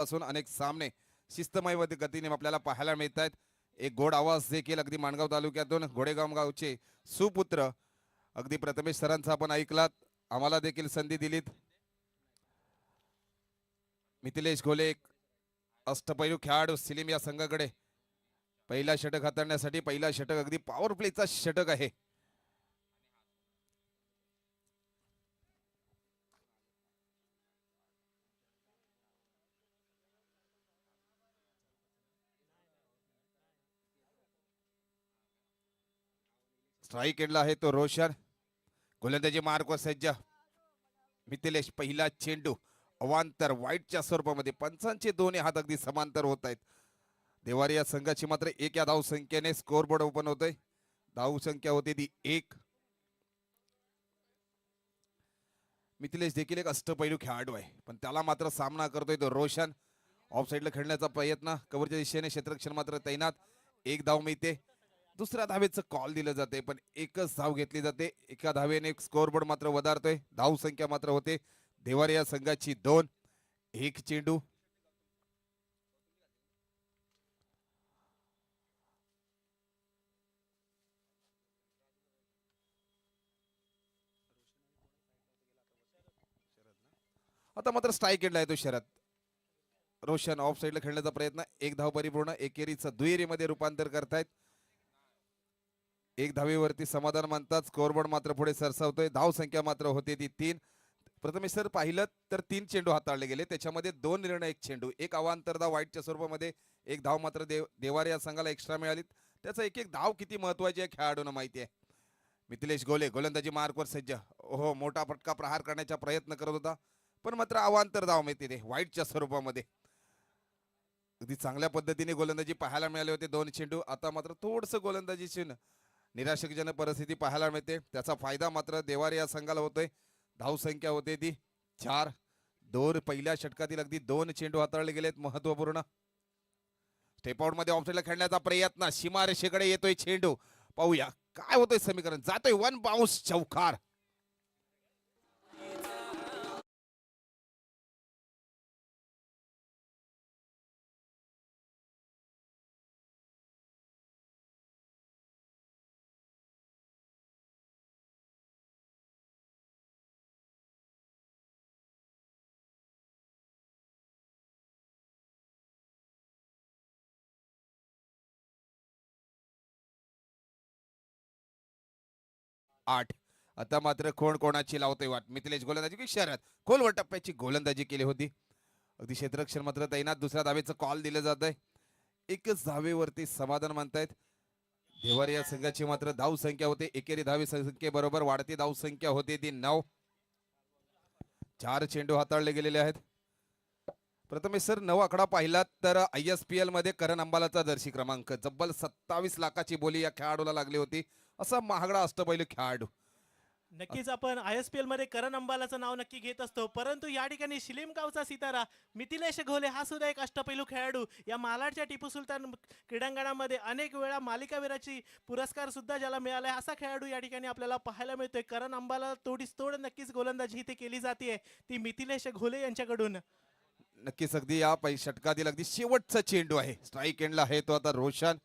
असून अनेक सामने शिस्तमय गतीने आपल्याला पाहायला मिळत आहेत। एक गोड आवाज देखील अगदी माणगाव तालुक्यातून घोडेगाव गावचे सुपुत्र अगदी प्रथमेश सरांचा आपण ऐकलात, आम्हाला देखील संधी दिलीत। मिथिलेश घोले एक अष्टपैलू खेळाडू सिलीम या संघाकडे पहिला षटक हाताळण्यासाठी पहिला षटक अगदी पॉवर प्लेचा षटक आहे। स्ट्राइक एंडला आहे तो रोशन, गोलंदाजी मार्कवर सज्ज मिथिलेश। पहिला चेंडू अवांतर वाईटच्या स्वरूपामध्ये, पंचांचे दोन्ही हात अगदी समांतर होत आहेत। देवारी या संघाची मात्र एक या धाव संख्येने स्कोरबोर्ड ओपन होतोय। धाव संख्या होती ती 1। मिथिलेश देखील एक अष्टपैलू खेळाडू आहे, पण त्याला मात्र सामना करतोय तो रोशन। ऑफ साइडला खेळण्याचा प्रयत्न, कव्हरच्या दिशेने क्षेत्ररक्षण मात्र तैनात। एक धाव मिळते, दुसऱ्या धावेचं कॉल दिलं जाते, पण एकच धाव घेतली जाते। एका धावेने स्कोरबोर्ड मात्र वधारतोय। धाव संख्या मात्र होते देवारी या संघाची 2। एक चेंडू आता मात्र स्ट्राइक एंडला येतो शरद। रोशन ऑफ साइडला खेळण्याचा प्रयत्न, एक धाव परिपूर्ण, एकेरीचं दुहेरीमध्ये रूपांतर करतायत। एक धावेवरती समाधान मानतात, स्कोरबोर्ड मात्र पुढे सरसावतोय। धाव संख्या मात्र होते ती 3। प्रथमेश सर पाहिलं तर 3 चेंडू हाताळले गेले, त्याच्यामध्ये 2 निर्णय, एक चेंडू, एक अवांतर धाव वाईटच्या स्वरूपामध्ये, एक धाव मात्र देवारी या संघाला एक्स्ट्रा मिळाली। त्याचा एक एक धाव किती महत्वाची आहे खेळाडूंना माहिती आहे। मिथिलेश घोले गोलंदाजी मार्कवर सज्ज, ओहो मोठा फटका प्रहार करण्याचा प्रयत्न करत होता, पण मात्र अवांतर धाव मिळते ते वाईटच्या स्वरूपामध्ये। अगदी चांगल्या पद्धतीने गोलंदाजी पाहायला मिळाले होते 2 चेंडू। आता मात्र थोडस गोलंदाजीची निराशकजनक परिस्थिती पाहायला मिळते, त्याचा फायदा मात्र देवारी या संघाला होतोय। धाव संख्या होते ती 4। 2 पहिल्या षटकातील अगदी 2 चेंडू हाताळले गेलेत महत्वपूर्ण। स्टेपआउट मध्ये ऑफसाइडला खेळण्याचा प्रयत्न, सीमारेषेकडे येतोय चेंडू, पाहूया काय होतंय समीकरण, जातोय 1 बाउन्स चौकार। आठ। आता मात्र कोण कोणाची लावतोय वाट। मिथिलेश गोलंदाजी की शरद, खोलवर टप्प्याची गोलंदाजी केली होती, अगदी क्षेत्ररक्षण मात्र तैनात। दुसऱ्या धावेचं कॉल दिलं जात आहे, एकच धावेवरती समाधान मानतायत। देवारी या संघाची मात्र धाव संख्या होते एकेरी धावे संख्येबरोबर वाढती धाव संख्या होते ती 9। 4 चेंडू हाताळले गेलेले आहेत। प्रथमेश सर 9 आकडा पाहिलात तर ISPL मध्ये करण अंबालाचा जर्सी क्रमांक, जब्बल 27 लाखाची बोली या खेळाडूला लागली होती। असा महागडा अष्टपैलू खेळाडू। नक्कीच आपण ISPL मध्ये करण अंबालाचं नाव नक्की घेत असतो, परंतु या ठिकाणी शिलीम गावचा सितारा मिथिलेश घोले हा सुद्धा एक अष्टपैलू खेळाडू। या मालाडच्या टिपू सुलतान क्रीडांगणामध्ये अनेक वेळा मालिकावीराची पुरस्कार सुद्धा ज्याला मिळाला, असा खेळाडू या ठिकाणी आपल्याला पाहायला मिळतोय। करण अंबाला तोडीस तोड नक्कीच गोलंदाजी इथे केली जाते ती मिथिलेश घोले यांच्याकडून। नक्कीच अगदी या षटकातील अगदी शेवटचा चेंडू आहे, स्ट्राइक एंडला आहे तो आता रोशन।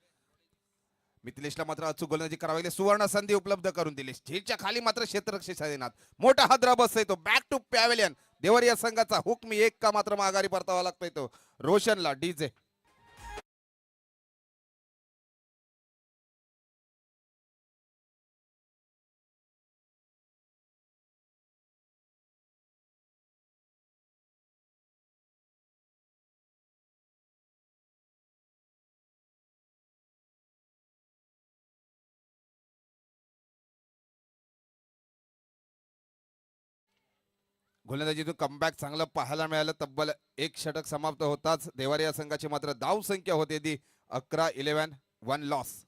मिथिलेशला मात्र अचूक गोलंदाजी करावी लागली, सुवर्ण संधी उपलब्ध करून दिली। झेलच्या खाली मात्र क्षेत्ररक्षण मोठा हादरा बसतोय तो, बॅक टू पॅव्हेलियन। देवारी या संघाचा हुकमी एक का मात्र माघारी परतावा लागतोय तो रोशनला। डीजे गोलंदाजीतून कमबॅक चांगलं पाहायला मिळालं। तब्बल 1 षटक समाप्त होताच देवारी या संघाची मात्र धाव संख्या होते ती 11-11, 1 लॉस।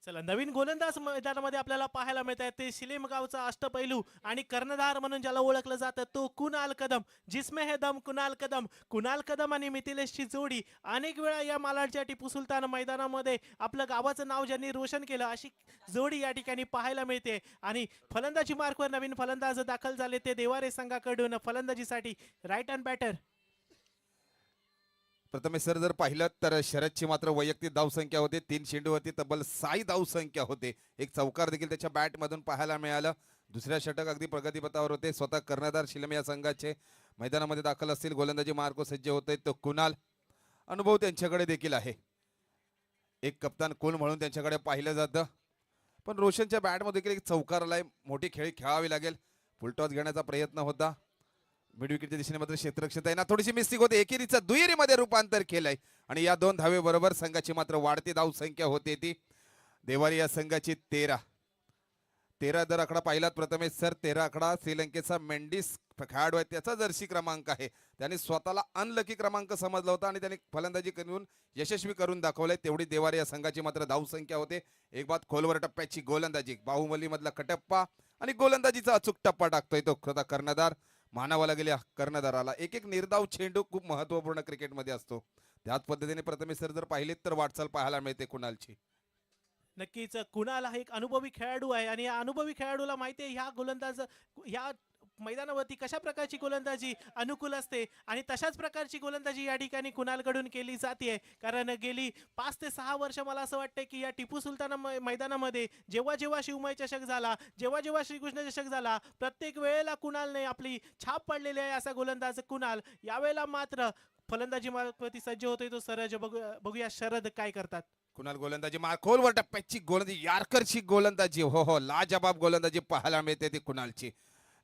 चला नवीन गोलंदाज मैदानामध्ये आपल्याला पाहायला मिळत आहे, ते शिलीम गावचा अष्टपैलू आणि कर्णधार म्हणून ज्याला ओळखलं जातं तो कुणाल कदम, जिसमें है दम कुणाल कदम। कुणाल कदम आणि मिथिलेशची जोडी अनेक वेळा या मालाडच्या टिपू सुलतान मैदानामध्ये आपलं गावाचं नाव ज्यांनी रोशन केलं, अशी जोडी या ठिकाणी पाहायला मिळते। आणि फलंदाजी मार्कवर नवीन फलंदाज दाखल झाले, ते देवारे संघाकडून फलंदाजीसाठी right hand batter Prathamesh sir जर पाहिलं तर शरदची मात्र वैयक्तिक धावसंख्या होते 3 चेंडूवरती तब्बल 6 धावसंख्या होते. एक चौकार देखील त्याच्या बॅटमधून पाहायला मिळालं. दुसऱ्या षटक अगदी प्रगतीपथावर होते. स्वतः कर्णधार शिलम या संघाचे मैदानामध्ये दाखल असतील. गोलंदाजी मार्ग सज्ज होते तो कुणाल. अनुभव त्यांच्याकडे देखील आहे. एक कप्तान कोण म्हणून त्यांच्याकडे पाहिलं जातं. पण रोशनच्या बॅटमध्ये देखील एक चौकार आलाय. मोठी खेळी खेळावी लागेल. फुलटॉस घेण्याचा प्रयत्न होता. मिड विकेटच्या दिशेने मात्र क्षेत्ररक्षक आहे थोडीशी मिस्टेक होते. एकेरीचं दुहेरीमध्ये रूपांतर केलंय आणि या 2 धावे बरोबर संघाची मात्र वाढती धाव संख्या होते ती देवारी या संघाची 13 जर आकडा पाहिलात प्रथमेश सर 13 आकडा श्रीलंकेचा मेंडिस खेळाडू आहे त्याचा जर्सी क्रमांक आहे. त्याने स्वतःला अनलकी क्रमांक समजला होता आणि त्याने फलंदाजी करून यशस्वी करून दाखवलंय. तेवढी देवारी या संघाची मात्र धाव संख्या होते. एक बात खोलवर टप्प्याची गोलंदाजी बाहुबली मधला कटप्पा आणि गोलंदाजीचा अचूक टप्पा टाकतोय तो कर्णधार. मानावा लागेल या कर्णधाराला. एक एक निर्धाव चेंडू खूप महत्वपूर्ण क्रिकेटमध्ये असतो. त्याच पद्धतीने प्रथमेश सर जर पाहिलेत तर वाटचाल पाहायला मिळते कुणालची. नक्कीच कुणाल हा एक अनुभवी खेळाडू आहे आणि या अनुभवी खेळाडूला माहिती आहे ह्या गोलंदाज ह्या मैदानावरती कशा प्रकारची गोलंदाजी अनुकूल असते आणि तशाच प्रकारची गोलंदाजी या ठिकाणी कुणालकडून केली जाते. कारण गेली 5 ते 6 वर्ष मला असं वाटतं की या टिपू सुलतान मैदानामध्ये जेव्हा जेव्हा शिवमय चषक झाला, जेव्हा जेव्हा श्रीकृष्ण चषक झाला, प्रत्येक वेळेला कुणालने आपली छाप पाडलेली आहे. असा गोलंदाज कुणाल यावेळेला मात्र फलंदाजी मार्फती सज्ज होतोय तो सरज. बघूया शरद काय करतात. कुणाल गोलंदाजी खोलवर टप्प्याची गोलंदाजी यार्करची गोलंदाजी हो लाजबाब गोलंदाजी पाहायला मिळते ती कुणालची.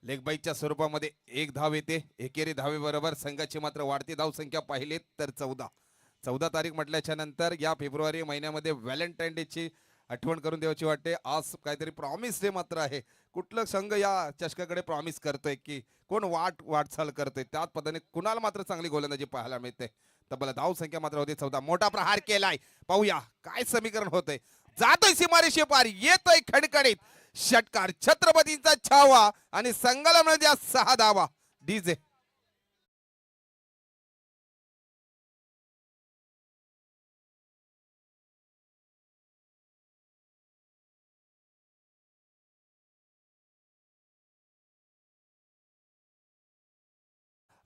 लेग बाईकच्या स्वरूपामध्ये एक धाव येते. एकेरी धावे बरोबर संघाची मात्र वाढती धाव संख्या पाहिली तर 14 तारीख म्हटल्याच्या नंतर या फेब्रुवारी महिन्यामध्ये व्हॅलेंटाईन डे ची आठवण करून द्यायची वाटते. आज काहीतरी प्रॉमिस डे मात्र आहे. कुठलं संघ या चषकाकडे प्रॉमिस करतोय की कोण वाटचाल करतोय त्याच पद्धतीने कुणाल मात्र चांगली गोलंदाजी पाहायला मिळते. तब्बल धाव संख्या मात्र होती 14. मोठा प्रहार केलाय. पाहूया काय समीकरण होतंय. जातोय सीमारेषे पार येतोय खडखडीत षटकार. छत्रपतींचा छावा आणि संघाला मिळते 6 धावा. डीजे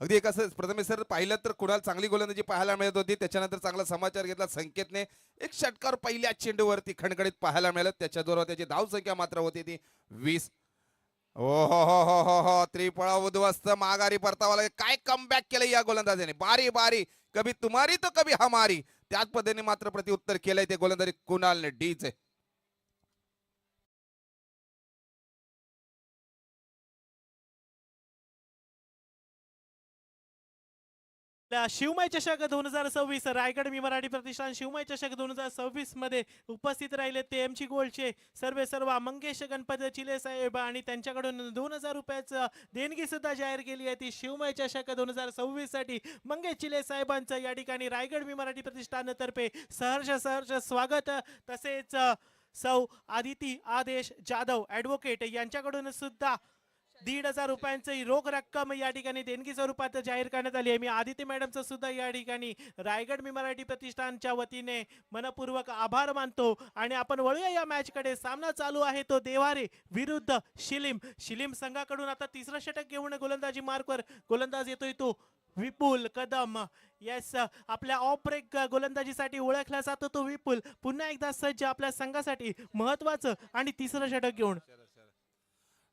अगदी एका प्रथमेश सर पाहिलं तर कुणाल चांगली गोलंदाजी पाहायला मिळत होती. त्याच्यानंतर चांगला समाचार घेतला संकेतने. एक षटकार पहिल्या चेंडूवरती खणखणीत पाहायला मिळालं. त्याच्याद्वारे त्याची धाव संख्या मात्र होती ती 20. ओ हो त्रिफळा उद्ध्वस्त माघारी परतावाला काय कमबॅक केलं या गोलंदाजाने. बारी बारी कभी तुम्हारी तो कभी हमारी त्याच पद्धतीने मात्र प्रत्युत्तर केलंय ते गोलंदाजी कुणालने. डीचे शिवमय चषक 2026 रायगड मी मराठी प्रतिष्ठान शिवमय चषक 2026 मध्ये उपस्थित राहिले ते एमची गोल्डचे सर्व मंगेश गणपत चिले साहेब आणि त्यांच्याकडून 2000 रुपयाचं देणगी सुद्धा जाहीर केली आहे. ती शिवमय चषक 2026 साठी मंगेश चिले साहेबांचं या ठिकाणी रायगड मी मराठी प्रतिष्ठान तर्फे सहर्ष स्वागत. तसेच सौ आदिती आदेश जाधव ऍडव्होकेट यांच्याकडून सुद्धा 1,500 रुपयांची रोख रक्कम या ठिकाणी देणगी स्वरूपात जाहीर करण्यात आली आहे. मी आदित्य मॅडमचं सुद्धा या ठिकाणी रायगड मी मराठी प्रतिष्ठानच्या वतीने मनपूर्वक आभार मानतो. आणि आपण वळूया या मॅच कडे. सामना चालू आहे तो देवारे विरुद्ध शिलीम संघाकडून आता तिसरं षटक घेऊन गोलंदाजी मार्कवर गोलंदाज येतोय तो विपुल कदम. येस, आपल्या ऑफ ब्रेक गोलंदाजीसाठी ओळखला जातो तो विपुल पुन्हा एकदा सज्ज आपल्या संघासाठी महत्वाचं आणि तिसरं षटक घेऊन.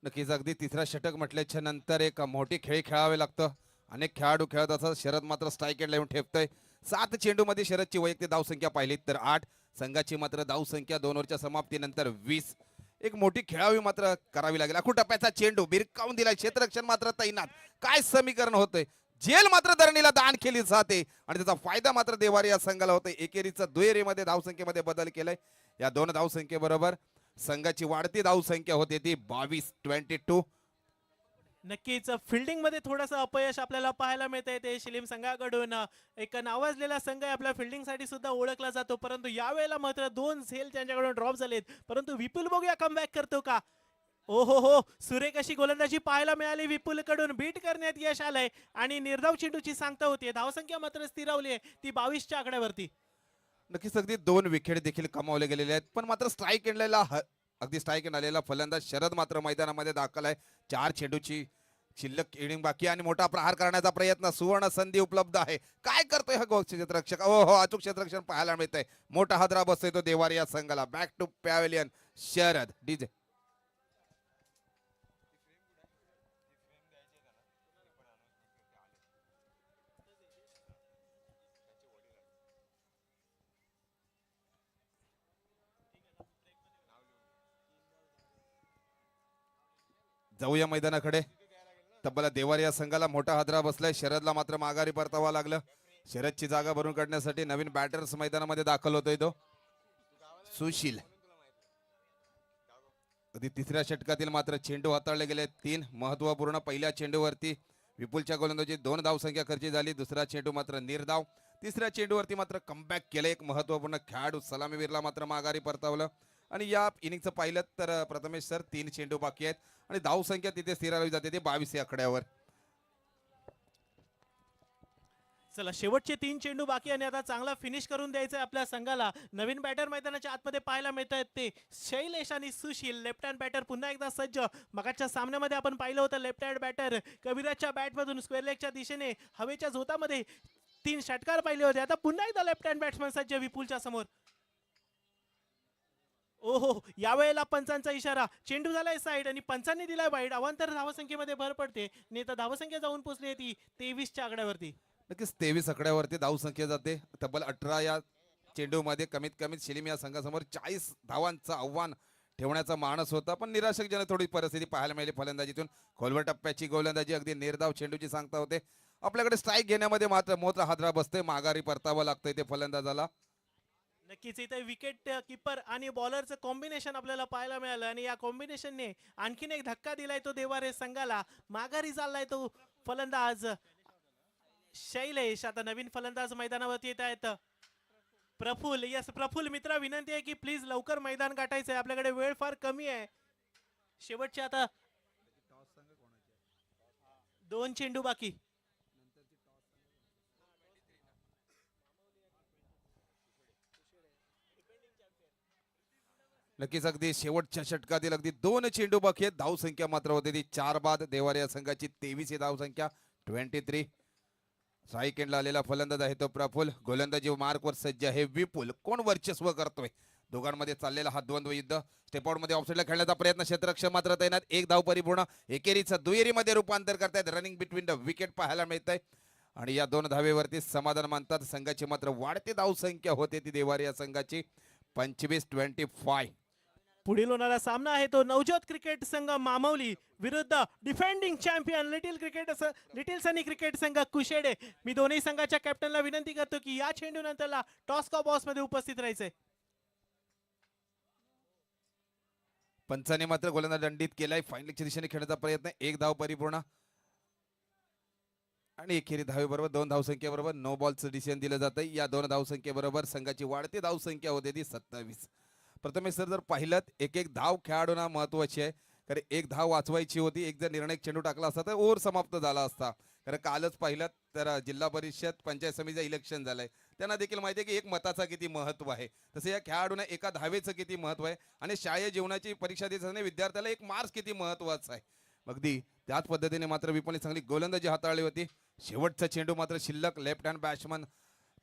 नक्कीच अगदी तिसरा षटक म्हटल्याच्या नंतर एक मोठी खेळी खेळावे लागतं. अनेक खेळाडू खेळत असतात. शरद मात्र स्ट्राईक एंड येऊन ठेवतोय. 7 चेंडूमध्ये शरदची वैयक्तिक धावसंख्या पाहिली तर 8. संघाची मात्र धावसंख्या 2 ओव्हरच्या समाप्तीनंतर 20. एक मोठी खेळावी मात्र करावी लागेल. आखू टप्प्याचा चेंडू भिरकावून दिला. क्षेत्ररक्षण मात्र तैनात. काय समीकरण होतंय. जेल मात्र धरणीला दान केली जाते आणि त्याचा फायदा मात्र देवारी या संघाला होतोय. एकेरीचं दुहेरीमध्ये धावसंख्येमध्ये बदल केलाय. या 2 धावसंख्येबरोबर संघाची वाढती धावसंख्या होते ती 22. नक्कीच फिल्डिंग मध्ये थोडंसं अपयश आपल्याला पाहायला मिळतंय. ते शिलीम संघाकडून एक नावाजलेला संघ आहे. आपल्या फिल्डिंग साठी सुद्धा ओळखला जातो. परंतु यावेळेला मात्र 2 झेल त्यांच्याकडून ड्रॉप झालेत. परंतु विपुल बघूया कमबॅक करतो का. हो सुरेख अशी गोलंदाजी पाहायला मिळाली. विपुल कडून बीट करण्यात यश आलंय आणि निर्धाव चेंडूची सांगता होती. धावसंख्या मात्र स्थिरावली आहे ती 22च्या आकड्यावरती. नक्कीच अगदी 2 विकेट देखील कमावले गेलेले आहेत. पण मात्र स्ट्राईक एंडला अगदी स्ट्राईक एंड आलेला फलंदाज शरद मात्र मैदानामध्ये दाखल आहे. 4 चेंडूची शिल्लक इनिंग बाकी आणि मोठा प्रहार करण्याचा प्रयत्न, सुवर्ण संधी उपलब्ध आहे. काय करतोय हा क्षेत्ररक्षक? हो अचूक क्षेत्ररक्षण पाहायला मिळतंय. मोठा हादरा बसतोय तो देवारी या संघाला. Back to pavilion Sharad DJ. जाऊया मैदानाकडे. तब्बल देवारी या संघाला मोठा हादरा बसलाय. शरदला मात्र माघारी परतावा लागलं. शरदची जागा भरून काढण्यासाठी नवीन बॅटर्स मैदानामध्ये दाखल होतोय तो सुशील. अगदी तिसऱ्या षटकातील मात्र चेंडू हाताळले गेले 3 महत्वपूर्ण. पहिल्या चेंडूवरती विपुलच्या गोलंदाजी 2 धावसंख्या खर्ची झाली. दुसरा चेंडू मात्र निर्धाव. तिसऱ्या चेंडूवरती मात्र कमबॅक केलं. एक महत्वपूर्ण खेळाडू सलामीवीरला मात्र माघारी परतावलं. आणि या इनिंगचं पाहिलं तर प्रथमेश सर 3 चेंडू बाकी आहेत आणि धावसंख्या तिथे स्थिर राहिली जाते ते 22 या आकड्यावर. चला शेवटचे 3 चेंडू बाकी आणि आता चांगला फिनिश करून द्यायचा आपल्या संघाला. नवीन बॅटर मैदानाच्या आतमध्ये पाहायला मिळत आहेत ते शैलेश आणि सुशील. लेफ्ट हँड बॅटर पुन्हा एकदा सज्ज. मगाच्या सामन्यामध्ये आपण पाहिलं होतं लेफ्ट हँड बॅटर कविराजच्या बॅटमधून स्क्वेअर लेगच्या दिशेने हवेच्या झोतामध्ये 3 षटकार पाहिले होते. आता पुन्हा एकदा लेफ्ट हँड बॅट्समन सज्ज विपुलच्या समोर. ओहो यावेळेला पंचांचा इशारा. चेंडू झालाय साईड आणि पंचांनी दिलाय वाईड. अवांतर धावसंख्येमध्ये भर पडते आणि आता धावसंख्या जाऊन पोहोचली ती 23च्या आकड्यावरती. नक्कीच 23 आकड्यावरती धावसंख्या जाते. तब्बल 18 या चेंडूमध्ये कमीत कमीत शिलीम या संघासमोर 40 धावांचं आव्हान ठेवण्याचा मानस होता. पण निराशकजनक थोडी परिस्थिती पाहायला मिळाली फलंदाजीतून. खोलवर टप्प्याची गोलंदाजी अगदी निर्धाव चेंडूची सांगता होते. आपल्याकडे स्ट्राईक घेण्यामध्ये मात्र मोठा हादरा बसतोय. माघारी परतावं लागतंय ते फलंदाजाला. नक्कीच इथे विकेट कीपर आणि बॉलरचं कॉम्बिनेशन आपल्याला पाहायला मिळालं आणि या कॉम्बिनेशनने आणखीन एक धक्का दिलाय तो देवारे संघाला. माघारी चाललाय तो फलंदाज शैलेश. आता नवीन फलंदाज मैदानावरती येत आहेत प्रफुल. यस प्रफुल मित्रा विनंती आहे की प्लीज लवकर मैदान गाठायचं आहे. आपल्याकडे वेळ फार कमी आहे. शेवटचे आता 2 चेंडू बाकी. नक्कीच अगदी शेवटच्या षटकातील अगदी 2 चेंडू बाकी आहेत. धावसंख्या मात्र होते ती 4 बाद. देवारी या संघाची 23 ही धावसंख्या 23. स्ट्राईक एंडला आलेला फलंदाज आहे तो प्रफुल. गोलंदाजी मार्कवर सज्ज आहे विपुल. कोण वर्चस्व करतोय? दोघांमध्ये चाललेला हा द्वंद्व युद्ध. स्टेपआउट मध्ये ऑफसाईडला खेळण्याचा प्रयत्न. क्षेत्ररक्षक मात्र तैनात. 1 धाव परिपूर्ण. एकेरीचं दुहेरीमध्ये रूपांतर करतायत. रनिंग बिटवीन द विकेट पाहायला मिळत आहे आणि या 2 धावेवरती समाधान मानतात. संघाची मात्र वाढती धावसंख्या होते ती देवारी या संघाची 25-25. पुढील होणारा सामना आहे तो नवजोत क्रिकेट संघ मामवली विरुद्ध डिफेंडिंग चॅम्पियन लिटिल सनी क्रिकेट संघ कुशेडे. मी दोन्ही संघाच्या कॅप्टनला विनंती करतो की या चेंडू नंतरला टॉस का बॉक्स मध्ये उपस्थित राहायचंय. पंचाने मात्र गोलंदाज दंडित केलाय. फायनलच्या दिशेने खेळण्याचा प्रयत्न. 1 धाव परिपूर्ण आणि एकेरी धावेबरोबर 2 धावसंख्येबरोबर नो बॉलचं डिसिजन दिलं जातं. या 2 धावसंख्येबरोबर संघाची वाढती धावसंख्या होते ती 27. प्रथमेश सर जर पाहिलं एक धाव खेळाडूंना महत्वाची आहे. कारण 1 धाव वाचवायची होती. एक जर निर्णायक चेंडू टाकला असता तर ओव्हर समाप्त झाला असता. कारण कालच पाहिलं तर जिल्हा परिषद पंचायत समितीचं इलेक्शन झालंय. त्यांना देखील माहिती आहे की एक मताचा किती महत्व आहे. तसं या खेळाडूंना एका धावेचं किती महत्व आहे आणि शालेय जीवनाची परीक्षा देत असताना विद्यार्थ्याला 1 मार्क्स किती महत्वाचा आहे. अगदी त्याच पद्धतीने मात्र विपुलने चांगली गोलंदाजी हाताळली होती. शेवटचा चेंडू मात्र शिल्लक. लेफ्ट हँड बॅट्समन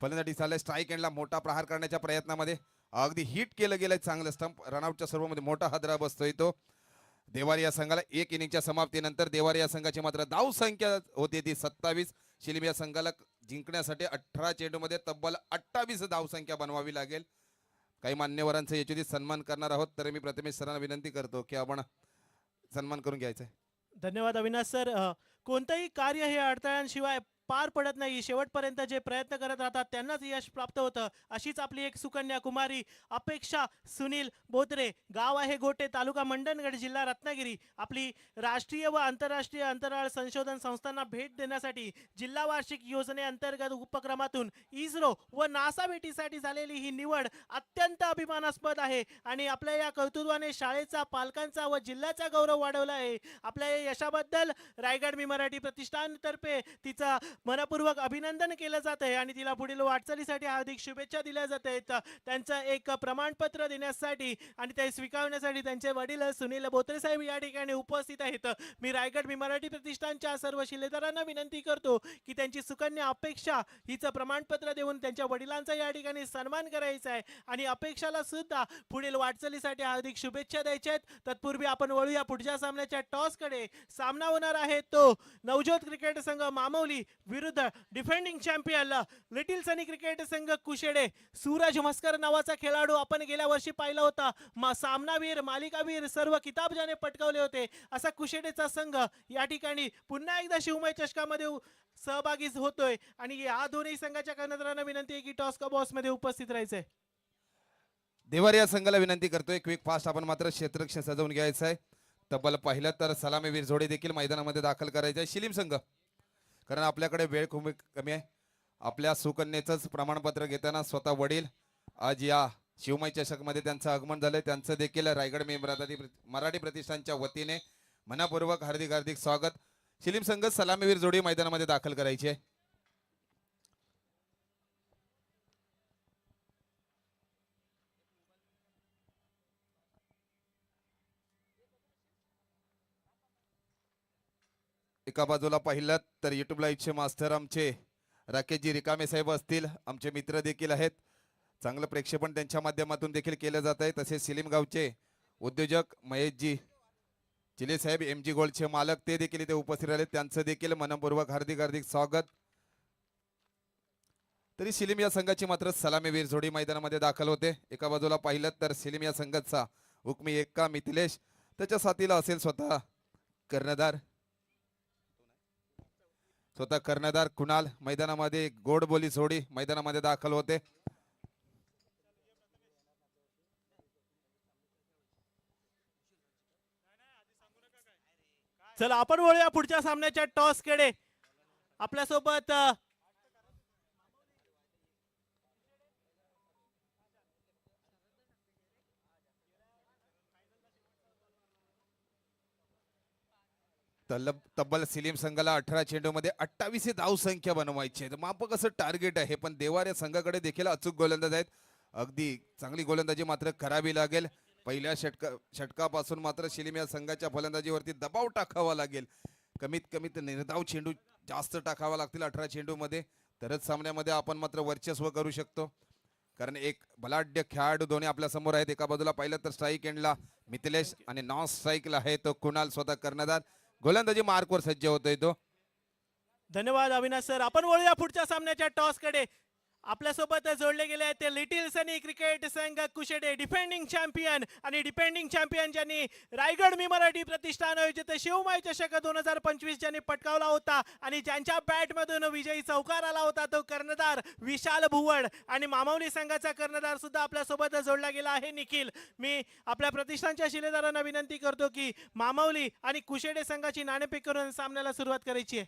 फलंदाजी चाललाय. स्ट्राईक एंडला मोठा प्रहार करण्याच्या प्रयत्नामध्ये अगदी हिट केलं गेलंय चांगलं स्टंप. रनआउटच्या सर्वांमध्ये मोठा हादरा बसतोय तो देवारी या संघाला. 1 इनिंगच्या समाप्तीनंतर देवारी या संघाची मात्र धावसंख्या होती ती 27. शिलीम या संघाला जिंकण्यासाठी 18 चेंडूमध्ये तब्बल 28 धावसंख्या बनवावी लागेल. काही मान्यवरांचा याच्यावरती सन्मान करणार आहोत तर मी प्रथमेश सरांना विनंती करतो की आपण सन्मान करून घ्यायचा आहे. धन्यवाद अविनाश सर. कोणतंही कार्य हे अडथळ्यांशिवाय पार पडत नाही. शेवटपर्यंत जे प्रयत्न करत राहतात त्यांनाच यश प्राप्त होतं. अशीच आपली एक सुकन्या कुमारी अपेक्षा सुनील बोत्रे. गाव आहे गोटे, तालुका मंडणगड, जिल्हा रत्नागिरी. आपली राष्ट्रीय व आंतरराष्ट्रीय अंतराळ संशोधन संस्थांना भेट देण्यासाठी जिल्हा वार्षिक योजनेअंतर्गत उपक्रमातून इस्रो व नासा भेटीसाठी झालेली ही निवड अत्यंत अभिमानास्पद आहे आणि आपल्या या कर्तृत्वाने शाळेचा, पालकांचा व जिल्ह्याचा गौरव वाढवला आहे. आपल्या या यशाबद्दल रायगड मी मराठी प्रतिष्ठानतर्फे तिचा मनपूर्वक अभिनंदन केलं जात आहे आणि तिला पुढील वाटचालीसाठी हार्दिक शुभेच्छा दिल्या जात आहेत. त्यांचं एक प्रमाणपत्र देण्यासाठी आणि ते स्वीकारण्यासाठी त्यांचे वडील सुनील बोत्रे साहेब या ठिकाणी उपस्थित आहेत. मी रायगड मी मराठी प्रतिष्ठानच्या सर्व शिलेदारांना विनंती करतो की त्यांची सुकन्या अपेक्षा हिचं प्रमाणपत्र देऊन त्यांच्या वडिलांचा या ठिकाणी सन्मान करायचा आहे आणि अपेक्षाला सुद्धा पुढील वाटचालीसाठी हार्दिक शुभेच्छा द्यायच्या आहेत. तत्पूर्वी आपण वळूया पुढच्या सामन्याच्या टॉसकडे. सामना होणार आहे तो नवज्योत क्रिकेट संघ मामवली विरुद्ध डिफेंडिंग चॅम्पियन लिटिल सनी क्रिकेट संघ कुशेडे. सूरज मस्कर नावाचा खेळाडू आपण गेल्या वर्षी पाहिला होता. सामनावीर मालिकावीर सर्व किताब ज्याने पटकावले होते असा कुशेडेचा संघ या ठिकाणी पुन्हा एकदा शिवमय चषकामध्ये सहभागी होतोय आणि या दोन्ही संघाच्या कर्णधारांना विनंती आहे की टॉस का बॉस मध्ये उपस्थित राहायचंय. देवार या संघाला विनंती करतोय क्विक फास्ट आपण मात्र क्षेत्ररक्षण सजवून घ्यायचं आहे. तब्बल पाहिलं तर सलामीवीर जोडे देखील मैदानामध्ये दाखल करायचे आहे शिलीम संघ, कारण आपल्याकडे वेळ खूप कमी आहे. आपल्या सुकन्येचंच प्रमाणपत्र घेताना स्वतः वडील आज या शिवमय चषकमध्ये त्यांचं आगमन झालंय. त्यांचं देखील रायगड मी मराठी प्रतिष्ठानच्या वतीने मनापूर्वक हार्दिक हार्दिक स्वागत. शिलीम संघ सलामीवीर जोडी मैदानामध्ये दाखल करायची आहे. एका बाजूला पाहिलं तर युट्यूब लाईव्हचे मास्टर आमचे राकेशजी रिकामे साहेब असतील, आमचे मित्र देखील आहेत. चांगलं प्रेक्षेपण त्यांच्या माध्यमातून देखील केलं जात आहे. तसेच शिलीम गावचे उद्योजक महेशजी चिले साहेब MG गोल्डचे मालक ते देखील इथे उपस्थित राहिले. त्यांचं देखील मनपूर्वक हार्दिक हार्दिक स्वागत. तरी शिलीम या संघाची मात्र सलामीवीर जोडी मैदानामध्ये दाखल होते. एका बाजूला पाहिलं तर शिलीम या संघाचा हुकमी एक्का मिथिलेश, त्याच्या साथीला असेल स्वतः कर्णधार कुणाल. मैदानामध्ये गोड बोली जोडी मैदानामध्ये दाखल होते. चला आपण वळूया पुढच्या सामन्याच्या टॉस कडे. आपल्यासोबत तब्बल सिलीम संघाला 18 चेंडूमध्ये 28 धाव संख्या बनवायची आहे. मापक असं टार्गेट आहे, पण देवार या संघाकडे देखील अचूक गोलंदाज आहेत. अगदी चांगली गोलंदाजी मात्र करावी लागेल. पहिल्या षटकापासून मात्र शिलीम या संघाच्या फलंदाजीवरती दबाव टाकावा लागेल. कमीत कमी निर्धाव चेंडू जास्त टाकावा लागतील 18 चेंडूमध्ये, तरच सामन्यामध्ये आपण मात्र वर्चस्व करू शकतो. कारण एक बलाढ्य खेळाडू दोन्ही आपल्या समोर आहेत. एका बाजूला पाहिलं तर स्ट्राईक एंडला मिथिलेश आणि नॉन स्ट्राईकला आहे तो कुणाल, स्वतः कर्णधार. गोलंदाजी मार्कवर सज्ज होतोय तो. धन्यवाद अविनाश सर. आपण वळूया पुढच्या सामन्याच्या टॉस कडे. आपल्यासोबत जोडले गेले आहेत ते लिटिल सनी क्रिकेट संघ कुशेडे डिफेंडिंग चॅम्पियन आणि डिफेंडिंग चॅम्पियन ज्यांनी रायगड मी मराठी प्रतिष्ठान आयोजित शिवमय चषक 2025 ज्यांनी पटकावला होता आणि ज्यांच्या बॅट मधून विजयी चौकार आला होता तो कर्णधार विशाल भुवड. आणि मामावली संघाचा कर्णधार सुद्धा आपल्यासोबत जोडला गेला आहे निखिल. मी आपल्या प्रतिष्ठानच्या शिलेदारांना विनंती करतो की मामावली आणि कुशेडे संघाची नाणेफेक करून सामन्याला सुरुवात करायची आहे.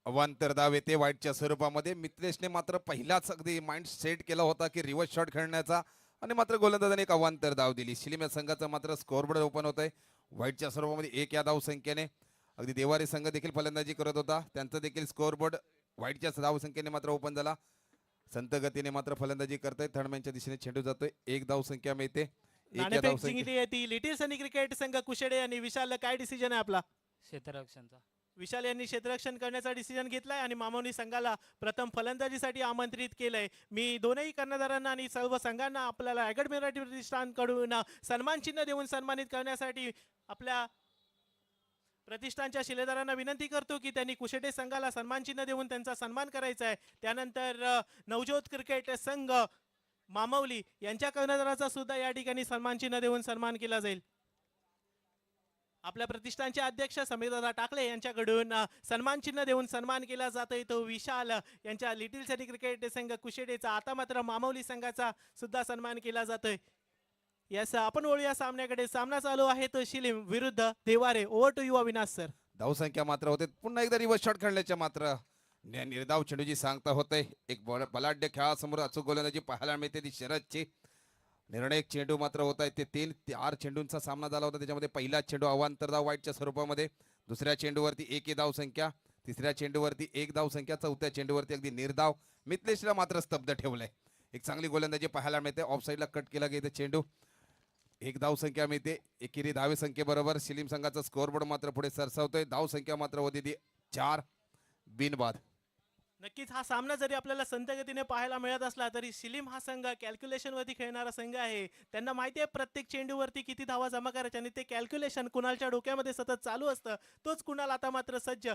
अवांतर धाव येते व्हाईटच्या स्वरूपामध्ये. मिथिलेशने मात्र पहिलाच अगदी माइंड सेट केला होता की रिव्हर्स शॉट खेळण्याचा, आणि मात्र गोलंदाजाने एक अवांतर धाव दिली. शिलीम या संघाचा मात्र स्कोअरबोर्ड ओपन होत आहे व्हाईटच्या स्वरूपामध्ये 1 या धाव संख्येने. अगदी देवारी संघ देखील फलंदाजी करत होता, त्यांचा देखील स्कोअरबोर्ड व्हाईटच्या धाव संख्येने मात्र ओपन झाला. संत गतीने मात्र फलंदाजी करताय. थर्डमॅनच्या दिशेने चेंडू जातोय. 1 धाव संख्या मिळते. नाणेफेक जिंकली आहे ती लिटिल सनी क्रिकेट संघ कुशेडे. आणि विशाल काय डिसिजन आहे आपला? क्षेत्ररक्षणचा. विशाल यांनी क्षेत्ररक्षण करण्याचा डिसिजन घेतलाय आणि मामावली संघाला प्रथम फलंदाजीसाठी आमंत्रित केलंय. मी दोनही कर्णधारांना आणि सर्व संघांना आपल्याला रायगड मराठी प्रतिष्ठानकडून सन्मान चिन्ह देऊन सन्मानित करण्यासाठी आपल्या प्रतिष्ठानच्या शिलेदारांना विनंती करतो की त्यांनी कुशेडे संघाला सन्मान चिन्ह देऊन त्यांचा सन्मान करायचा आहे. त्यानंतर नवज्योत क्रिकेट संघ मामावली यांच्या कर्णधाराचा सुद्धा या ठिकाणी सन्मान चिन्ह देऊन सन्मान केला जाईल. आपल्या प्रतिष्ठानचे अध्यक्ष समीरदादा टाकले यांच्याकडून सन्मान चिन्ह देऊन सन्मान केला जातोय तो विशाल यांच्या लिटिल सनी क्रिकेट संघ कुशेडेचा. आता मात्र मामावली संघाचा सुद्धा सन्मान केला जातोय. यस आपण वळूया सामन्याकडे. सामना चालू आहे तो शिलीम विरुद्ध देवारे. Over to you Avinash sir. धाव संख्या मात्र होते. पुन्हा एकदा रिव्हर्स शॉट खेळण्याच्या मात्र निर्धाव चेंडूची सांगता होते. एक बलाढ्य खेळासमोर अचूक गोलंदाजी पाहायला मिळते ती शरदची. निर्णायक चेंडू मात्र होत आहे ते 3-4 चेंडूंचा सामना झाला होता. त्याच्यामध्ये पहिला चेंडू अवांतर धाव व्हाईटच्या स्वरूपामध्ये, दुसऱ्या चेंडूवरती 1 धाव संख्या, तिसऱ्या चेंडूवरती एक धाव संख्या, चौथ्या चेंडूवरती अगदी निर्धाव. मिथलेशला मात्र स्तब्ध ठेवलंय. एक चांगली गोलंदाजी पाहायला मिळते. ऑफ साईडला कट केला गेला चेंडू. एक धाव संख्या मिळते. एकेरी धावे संख्येबरोबर शिलीम संघाचा स्कोअरबोर्ड मात्र पुढे सरसावतोय. धाव संख्या मात्र होती ती 4 बिनबाद. नक्कीच हा सामना जरी आपल्याला संथगतीने पाहायला मिळत असला तरी शिलीम हा संघ कॅल्क्युलेशन वरती खेळणारा संघ आहे. त्यांना माहिती आहे प्रत्येक चेंडूवरती किती धावा जमा करायच्या आणि ते कॅल्क्युलेशन कुणालच्या डोक्यामध्ये सतत चालू असतं. तोच कुणाल आता मात्र सज्ज.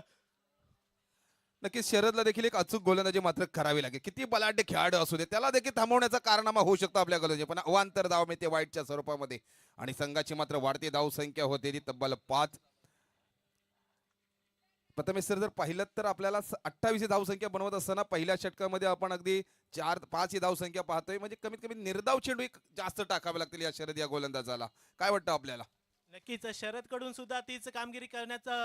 नक्कीच शरदला देखील एक अचूक गोलंदाजी मात्र करावी लागेल. किती बलाढ्य खेळाडू असू दे त्याला देखील थांबवण्याचा कारनामा होऊ शकतो आपल्या गोलंदाजी. पण अवांतर धाव मिळते वाईटच्या स्वरूपामध्ये आणि संघाची मात्र वाढती धाव संख्या होते ती तब्बल 5. प्रथमेश सर जर पाहिलं तर आपल्याला 28 धाव संख्या बनवत असताना पहिल्या षटकामध्ये आपण अगदी 4-5 ही धाव संख्या पाहतोय. म्हणजे कमीत कमी निर्धाव चेंडू एक जास्त टाकावे लागतील या शरद या गोलंदाजाला. काय वाटतं आपल्याला? नक्कीच शरद कडून सुद्धा तीच कामगिरी करण्याचा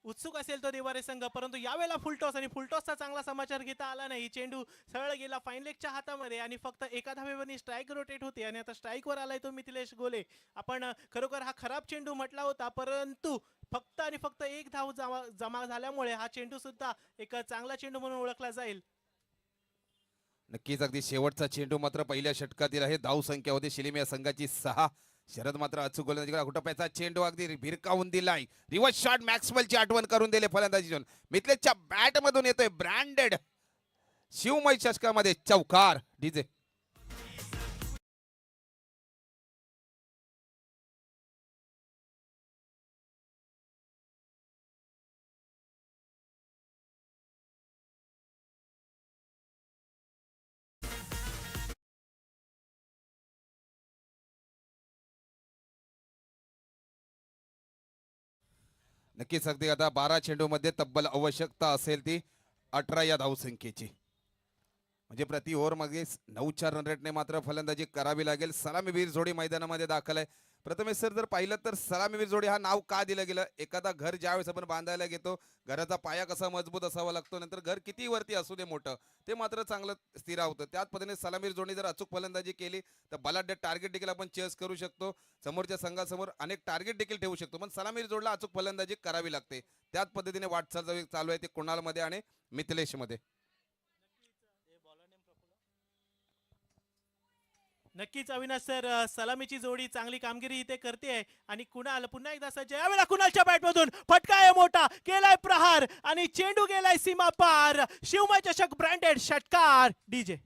उत्सुक असेल तो देवारे संघ. परंतु यावेळेला फुलटॉस आणि फुलटॉसचा चांगला समाचार घेता आला नाही. चेंडू सरळ गेला फाईन लेगच्या हातामध्ये आणि फक्त एका धावेवरनी स्ट्राईक रोटेट होते आणि आता स्ट्राईकवर आलाय तो मिथिलेश गोले. आपण खरोखर हा खराब चेंडू म्हटला होता, परंतु फक्त आणि फक्त एक धाव जमा झाल्यामुळे हा चेंडू सुद्धा एक चांगला चेंडू म्हणून ओळखला जाईल. नक्कीच अगदी शेवटचा चेंडू मात्र पहिल्या षटकातील आहे. धाव संख्या होती शिलीम या संघाची 6. शरद मात्र अचूक गोलंदाजी घोटाप्याचा चेंडू अगदी भिरकावून दिलाय. रिव्हर्स शॉट मॅक्सवेलची आठवण करून दिले फलंदाजी. मिथलेशच्या बॅट मधून येतोय ब्रँडेड शिवमय षटकामध्ये चौकार. डीजे नक्कीच अगदी आता 12 चेंडूमध्ये तब्बल आवश्यकता असेल ती 18 या धावसंख्येची. म्हणजे प्रति ओव्हर मागे 9-4 रन रेटने मात्र फलंदाजी करावी लागेल. सलामीवीर जोडी मैदानामध्ये दाखल आहे. प्रथमेश सर जर पाहिलं तर सलामीवीर जोडी हा नाव का दिलं गेलं? एखादा घर ज्यावेळेस आपण बांधायला घेतो घराचा पाया कसा मजबूत असावा लागतो, नंतर घर किती वरती असू दे मोठं ते मात्र चांगलं स्थिरावतं. त्याच पद्धतीने सलामीवीर जोडी जर अचूक फलंदाजी केली तर बलाढ्य टार्गेट देखील आपण चेस करू शकतो. समोरच्या संघासमोर अनेक टार्गेट देखील ठेवू शकतो. पण सलामीवीर जोडला अचूक फलंदाजी करावी लागते. त्याच पद्धतीने वाटचाल चालू आहे ते कुणालमध्ये आणि मिथिलेशमध्ये. नक्कीच अविनाश सर, सलामीची जोडी चांगली कामगिरी इथे करते आणि कुणाल पुन्हा एकदा सज्ज. यावेळेला कुणालच्या बॅटमधून फटका आहे मोठा, केलाय प्रहार आणि चेंडू गेलाय सीमा पार. शिवमय चषक ब्रँडेड षटकार. डीजे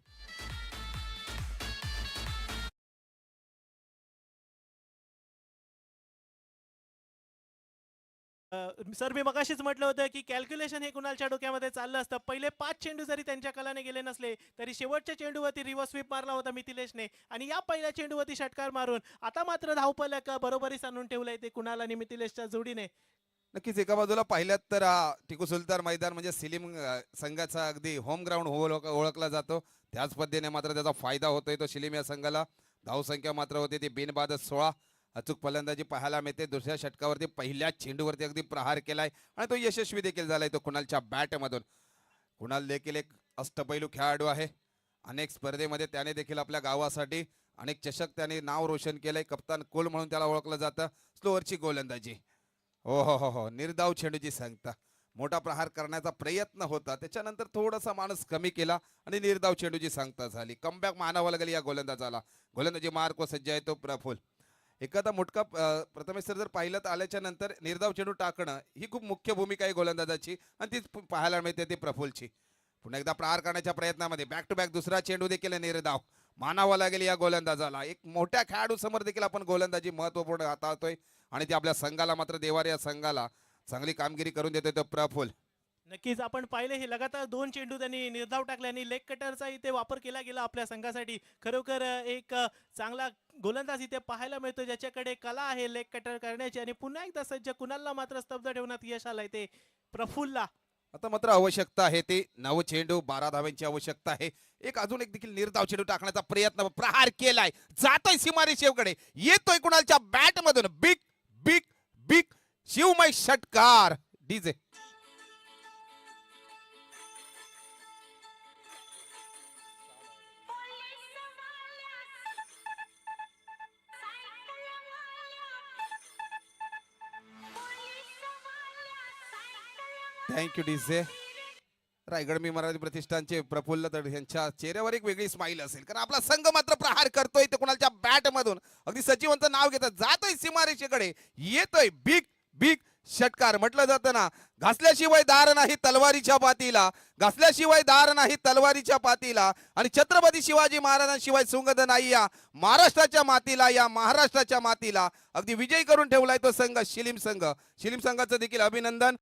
सर, मी मगाशीच म्हटलं होतं की कॅल्क्युलेशन हे कुणालच्या डोक्यामध्ये चाललं असतं. पहिले 5 चेंडू जरी त्यांच्या कलाने गेले नसले तरी शेवटच्या चेंडूवरती रिव्हर्स स्वीप मारला होता मिथिलेशने आणि या पहिल्या चेंडूवरती षटकार मारून आता मात्र धावफलक बरोबरीस आणून ठेवलंय ते कुणाल आणि मिथिलेशच्या जोडीने. नक्कीच एका बाजूला पाहिल्यात तर टिकू सुलतान मैदान म्हणजे सिलीम संघाचा अगदी होम ग्राउंड ओळखला जातो. त्याच पद्धतीने मात्र त्याचा फायदा होतोय तो शिलीम या संघाला. धाव संख्या मात्र होती ती बिनबाद 16. अचूक फलंदाजी पाहायला मिळते. दुसऱ्या षटकावरती पहिल्या चेंडूवरती अगदी प्रहार केलाय आणि तो यशस्वी देखील झालाय तो कुणालच्या बॅटमधून. कुणाल देखील एक अष्टपैलू खेळाडू आहे. अनेक स्पर्धेमध्ये त्याने देखील आपल्या गावासाठी अनेक चषक त्याने नाव रोशन केलंय. कप्तान कुल म्हणून त्याला ओळखलं जातं. स्लोअरची गोलंदाजी, हो हो हो हो, निर्धाव चेंडूची सांगता. मोठा प्रहार करण्याचा प्रयत्न होता, त्याच्यानंतर थोडासा माणूस कमी केला आणि निर्धाव चेंडूची सांगता झाली. कमबॅक मानावं लागेल या गोलंदाजाला. गोलंदाजी मार्क व सज्ज आहे तो प्रफुल. एखादा मोठका प्रथमेश सर जर पाहिलं तर आल्याच्या नंतर निर्धाव चेंडू टाकणं ही खूप मुख्य भूमिका आहे गोलंदाजाची आणि तीच पाहायला मिळते ती प्रफुलची. पुन्हा एकदा प्रहार करण्याच्या प्रयत्नामध्ये बॅक टू बॅक दुसरा चेंडू देखील निर्धाव मानावा लागेल या गोलंदाजाला. एक मोठ्या खेळाडू समोर देखील आपण गोलंदाजी महत्वपूर्ण हाताळतोय आणि ते आपल्या संघाला मात्र देवार या संघाला चांगली कामगिरी करून देतोय तो प्रफुल. नक्कीच आपण पाहिले हे लगातार 2 चेंडू त्यांनी निर्धाव टाकले आणि लेग कटरचा इथे वापर केला गेला आपल्या संघासाठी. खरोखर एक चांगला गोलंदाज इथे पाहायला मिळतो ज्याच्याकडे कला आहे लेग कटर करण्याची आणि पुन्हा एकदा सज्ज. कुणालला मात्र स्तब्ध ठेवण्यात यश आलंय ते प्रफुलला. आता मात्र आवश्यकता आहे ती 9 चेंडू 12 धावांची आवश्यकता आहे. एक अजून एक देखील निर्धाव चेंडू टाकण्याचा प्रयत्न, प्रहार केलाय, जातोय सीमारेषेकडे, येतोय कुणालच्या बॅट मधून. बिग बिग बिग शिवमय षटकार. DJ thank you DJ. रायगड मी मराठी प्रतिष्ठानचे प्रफुल्ल तड यांच्या चेहऱ्यावर एक वेगळी स्माईल असेल, कारण आपला संघ मात्र प्रहार करतोय ते कुणालच्या बॅट मधून. अगदी सचिवांचं नाव घेतात, जातोय सीमारेषेकडे, येतोय बिग बिग षटकार. म्हटलं जातं ना, घासल्याशिवाय दार नाही तलवारीच्या पातीला, घासल्याशिवाय दार नाही तलवारीच्या पातीला. आणि छत्रपती शिवाजी महाराजांशिवाय सुंगध नाही या महाराष्ट्राच्या मातीला, या महाराष्ट्राच्या मातीला. अगदी विजयी करून ठेवलाय तो संघ शिलीम संघ. शिलीम संघाचं देखील अभिनंदन.